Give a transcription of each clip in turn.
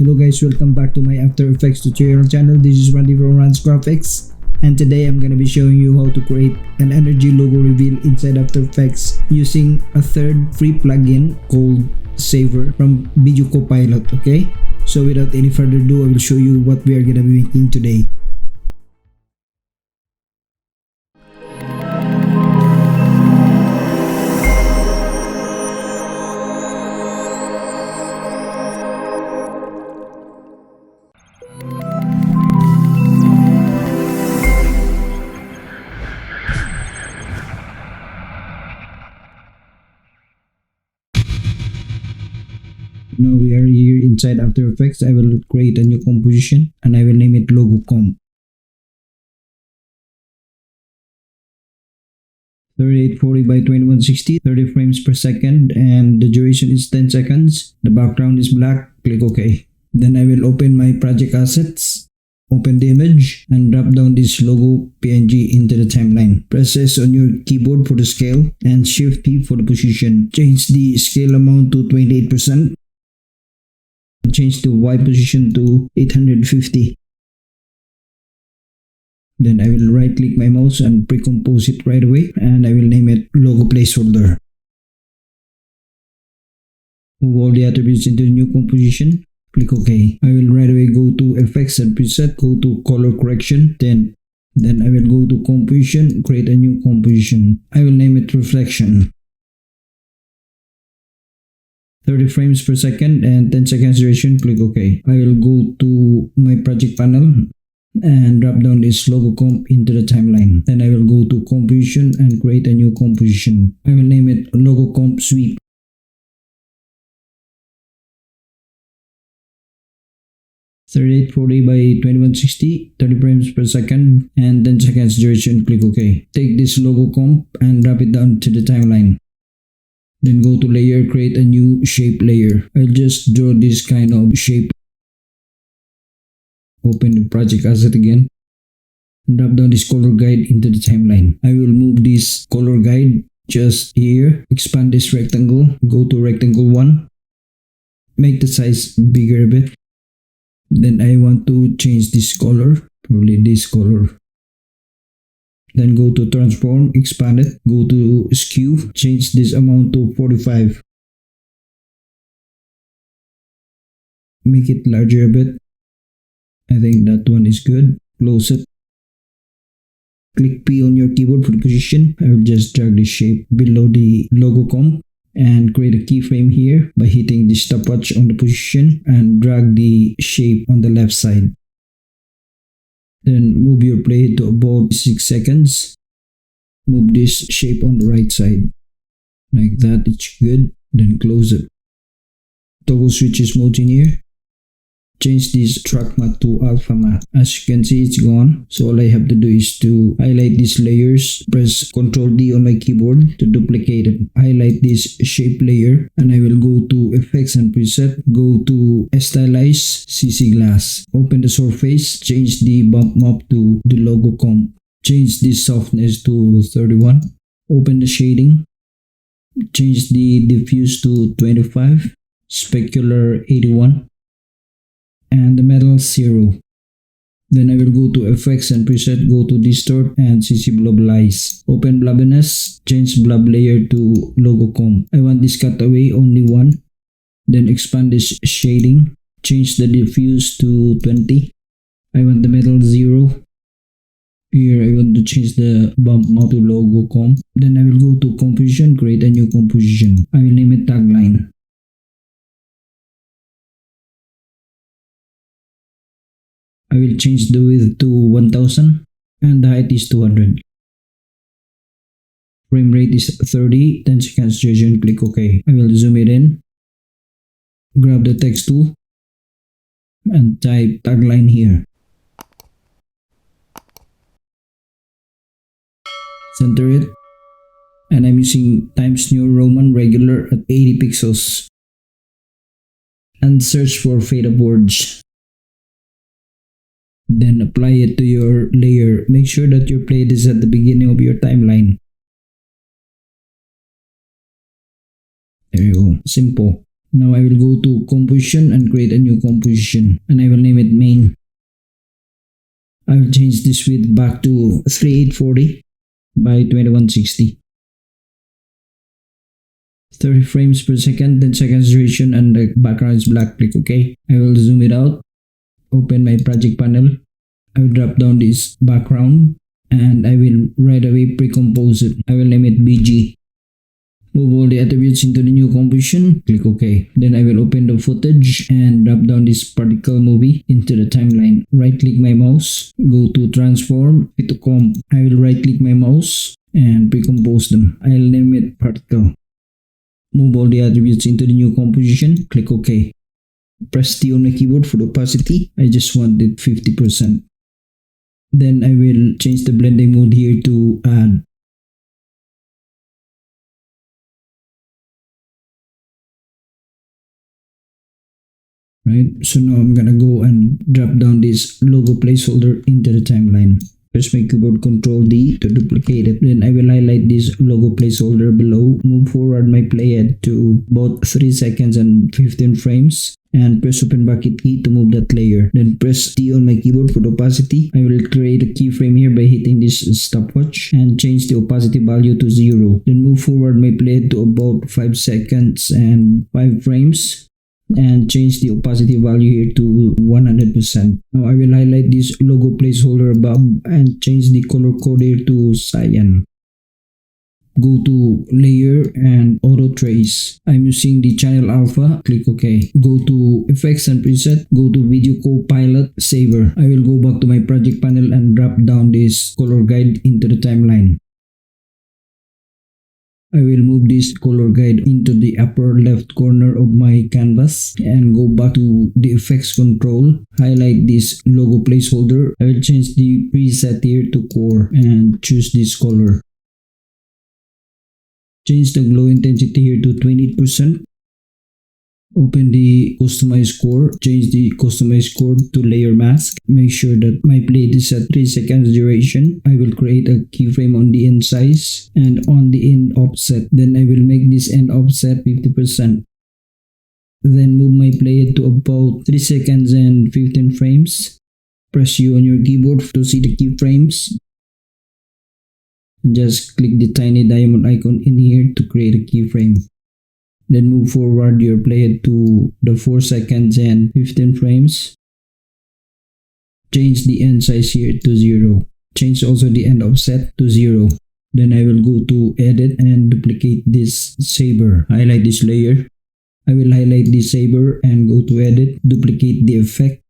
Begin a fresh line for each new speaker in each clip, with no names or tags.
Hello guys, welcome back to my After Effects tutorial channel. This is Randy from Rhandz Graphix, and today I'm gonna be showing you how to create an energy logo reveal inside After Effects using a third free plugin called Saber from Video Copilot. Okay, so without any further ado, I will show you what we are gonna be making today. Now we are here inside After Effects. I will create a new composition and I will name it logo comp. 3840 by 2160, 30 frames per second, and the duration is 10 seconds. The background is black. Click OK. Then I will open my project assets, open the image, and drop down this logo PNG into the timeline. Press S on your keyboard for the scale and Shift P for the position. Change the scale amount to 28%. Change the Y position to 850. Then I will right click my mouse and pre-compose it right away, and I will name it logo placeholder. Move all the attributes into the new composition. Click OK. I will right away go to effects and preset, go to color correction, then I will go to composition, create a new composition. I will name it reflection. 30 frames per second and 10 seconds duration. Click OK. I will go to my project panel and drop down this logo comp into the timeline. Then I will go to composition and create a new composition. I will name it logo comp sweep. (3840 by 2160), 30 frames per second and 10 seconds duration. Click OK. Take this logo comp and drop it down to the timeline. Then go to layer, create a new shape layer. I'll just draw this kind of shape. Open the project asset again. Drop down this color guide into the timeline. I will move this color guide just here. Expand this rectangle. Go to rectangle 1. Make the size bigger a bit. Then I want to change this color. Probably this color. Then go to transform, expand it, go to skew, change this amount to 45. Make it larger a bit. I think that one is good. Close it. Click P on your keyboard for the position. I will just drag the shape below the logo comp and create a keyframe here by hitting the stopwatch on the position and drag the shape on the left side. Then move your play to about 6 seconds. Move this shape on the right side. Like that, it's good. Then close it. Toggle switches modes in here. Change this track matte to alpha matte. As you can see, it's gone. So all I have to do is to highlight these layers. Press Ctrl D on my keyboard to duplicate it. Highlight this shape layer and I will go to effects and preset. Go to stylize CC glass. Open the surface. Change the bump map to the logo comp. Change this softness to 31. Open the shading. Change the diffuse to 25. Specular 81. And the metal 0. Then I will go to effects and preset, go to distort and CC bloblize. Open blobbiness, change blob layer to logo comp. I want this cutaway only 1. Then expand this shading, change the diffuse to 20. I want the metal 0. Here I want to change the bump map to logo comp. Then I will go to composition, create a new composition. I will name it Tagline. I will change the width to 1000 and the height is 200. Frame rate is 30, 10 seconds duration. Click OK. I will zoom it in. Grab the text tool and type Tagline here. Center it. And I'm using Times New Roman regular at 80 pixels. And search for fade upwards. Then apply it to your layer. Make sure that your plate is at the beginning of your timeline. There you go. Simple. Now I will go to composition and create a new composition, and I will name it main. I will change this width back to 3840 by 2160. 30 frames per second, 10 seconds duration, and the background is black. Click OK. I will zoom it out. Open my project panel. I will drop down this background and I will right away pre-compose it. I will name it BG. Move all the attributes into the new composition. Click OK. Then I will open the footage and drop down this particle movie into the timeline. Right click my mouse. Go to transform. Hit to comp. I will right click my mouse and pre-compose them. I will name it particle. Move all the attributes into the new composition. Click OK. Press T on my keyboard for the opacity. I just want it 50%. Then I will change the blending mode here to add. Right, so now I'm gonna go and drop down this logo placeholder into the timeline. Press my keyboard Ctrl D to duplicate it. Then I will highlight this logo placeholder below. Move forward my playhead to about 3 seconds and 15 frames. And press open bracket key to move that layer. Then press T on my keyboard for the opacity. I will create a keyframe here by hitting this stopwatch and change the opacity value to 0. Then move forward my playhead to about 5 seconds and 5 frames. And change the opacity value here to 100%. Now I will highlight this logo placeholder above and change the color code here to cyan. Go to layer and auto trace. I'm using the channel alpha. Click OK. Go to effects and preset. Go to video copilot Saber. I will go back to my project panel and drop down this color guide into the timeline. I will move this color guide into the upper left corner of my canvas and go back to the effects control. Highlight this logo placeholder. I will change the preset here to core and choose this color. Change the glow intensity here to 20%. Open the customize core, change the customize core to layer mask. Make sure that my plate is at 3 seconds duration. I will create a keyframe on the end size and on the end offset. Then I will make this end offset 50%. Then move my plate to about 3 seconds and 15 frames. Press U on your keyboard to see the keyframes. Just click the tiny diamond icon in here to create a keyframe. Then move forward your playhead to the 4 seconds and 15 frames. Change the end size here to 0. Change also the end offset to 0. Then I will go to edit and duplicate this saber. Highlight this layer. I will highlight this saber and go to edit, duplicate the effect.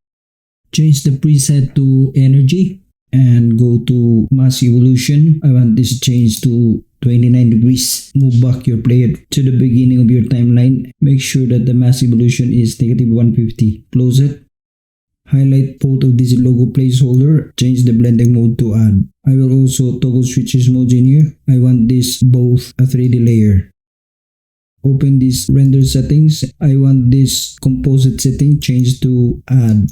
Change the preset to energy and go to mass evolution. I want this change to 29 degrees. Move back your player to the beginning of your timeline. Make sure that the mass evolution is -150. Close it. Highlight both of this logo placeholder. Change the blending mode to add. I will also toggle switches modes in here. I want this both a 3D layer. Open this render settings. I want this composite setting changed to add.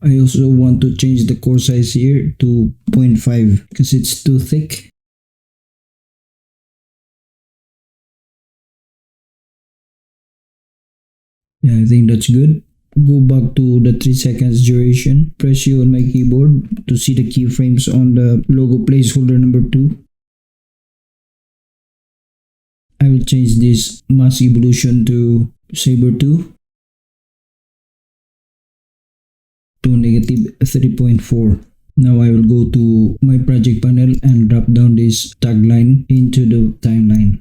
I also want to change the core size here to 0.5 because it's too thick. Yeah, I think that's good. Go back to the 3 seconds duration. Press U on my keyboard to see the keyframes on the logo placeholder number 2. I will change this mass evolution to Saber 2 to -3.4. Now I will go to my project panel and drop down this tagline into the timeline.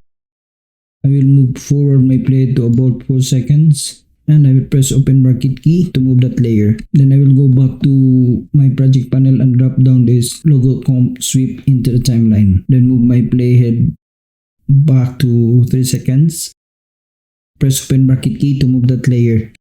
I will move forward my plate to about 4 seconds. And I will press open bracket key to move that layer. Then I will go back to my project panel and drop down this logo comp sweep into the timeline. Then move my playhead back to 3 seconds. Press open bracket key to move that layer.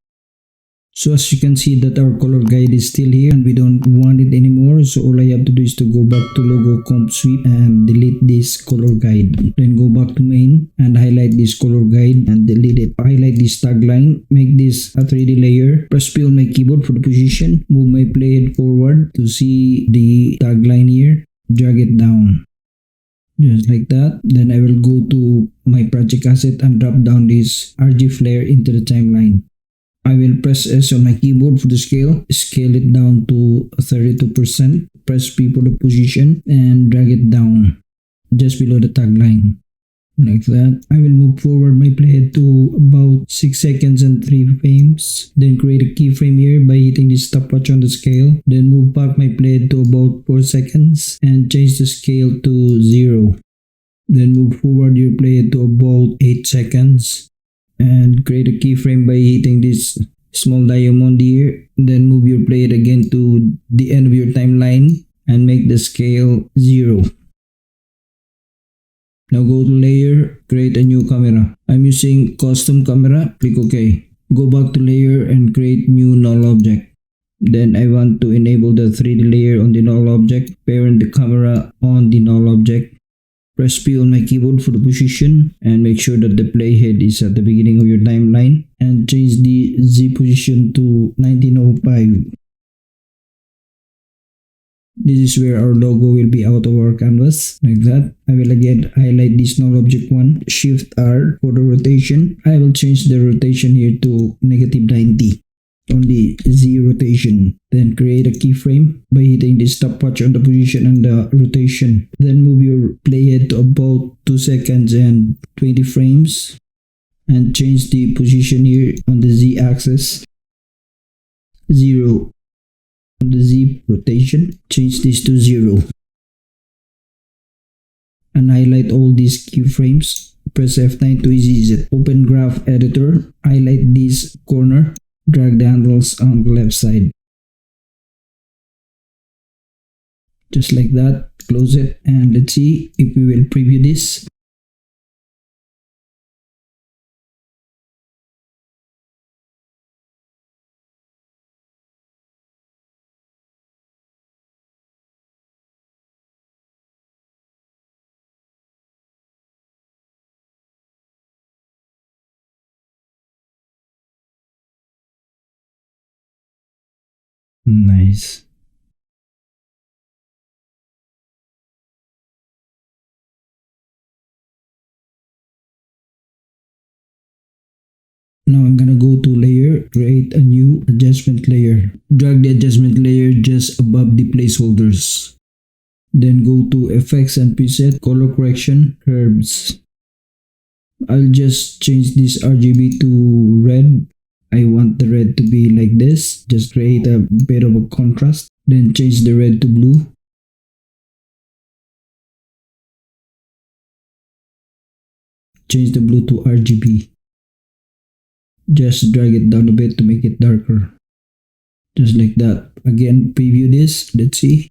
So as you can see that our color guide is still here and we don't want it anymore. So all I have to do is to go back to logo comp sweep and delete this color guide. Then go back to main and highlight this color guide and delete it. Highlight this tagline, make this a 3D layer. Press P on my keyboard for the position. Move my playhead forward to see the tagline here. Drag it down. Just like that. Then I will go to my project asset and drop down this RG flare into the timeline. I will press S on my keyboard for the scale it down to 32%, press P for the position, and drag it down just below the tagline. Like that. I will move forward my playhead to about 6 seconds and 3 frames. Then create a keyframe here by hitting the stopwatch on the scale. Then move back my playhead to about 4 seconds and change the scale to 0. Then move forward your playhead to about 8 seconds. And create a keyframe by hitting this small diamond here. Then move your playhead again to the end of your timeline and make the scale 0. Now go to layer, create a new camera. I'm using custom camera, click OK. Go back to layer and create new null object. Then I want to enable the 3D layer on the null object, parent the camera on the null object. Press P on my keyboard for the position and make sure that the playhead is at the beginning of your timeline and change the Z position to 1905. This is where our logo will be out of our canvas, like that. I will again highlight this null object 1, Shift R for the rotation. I will change the rotation here to -90 on the Z rotation. Then create a keyframe by hitting the stopwatch on the position and the rotation. Then move your playhead to about 2 seconds and 20 frames and change the position here on the Z axis. 0. On the Z rotation, change this to 0. And highlight all these keyframes. Press F9 to ease it. Open Graph Editor, highlight this corner, drag the handles on the left side. Just like that, close it, and let's see if we will preview this. Nice. Now I'm gonna go to layer, create a new adjustment layer. Drag the adjustment layer just above the placeholders. Then go to effects and preset, color correction, curves. I'll just change this RGB to red. I want the red to be like this. Just create a bit of a contrast. Then change the red to blue. Change the blue to RGB. Just drag it down a bit to make it darker. Just like that. Again, preview this. Let's see.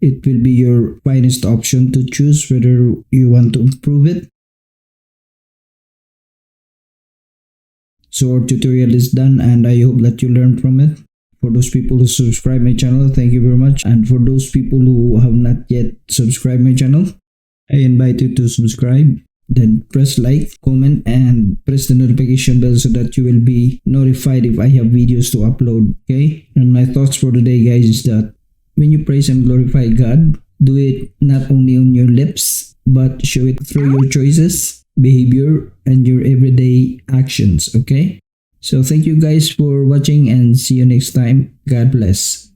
It will be your finest option to choose whether you want to improve it. So our tutorial is done and I hope that you learned from it. For those people who subscribe my channel, thank you very much. And for those people who have not yet subscribed my channel, I invite you to subscribe. Then press like, comment, and press the notification bell so that you will be notified if I have videos to upload. Okay? And my thoughts for today, guys, is that when you praise and glorify God, do it not only on your lips, but show it through your choices, behavior, and your everyday actions, okay? So thank you guys for watching and see you next time. God bless.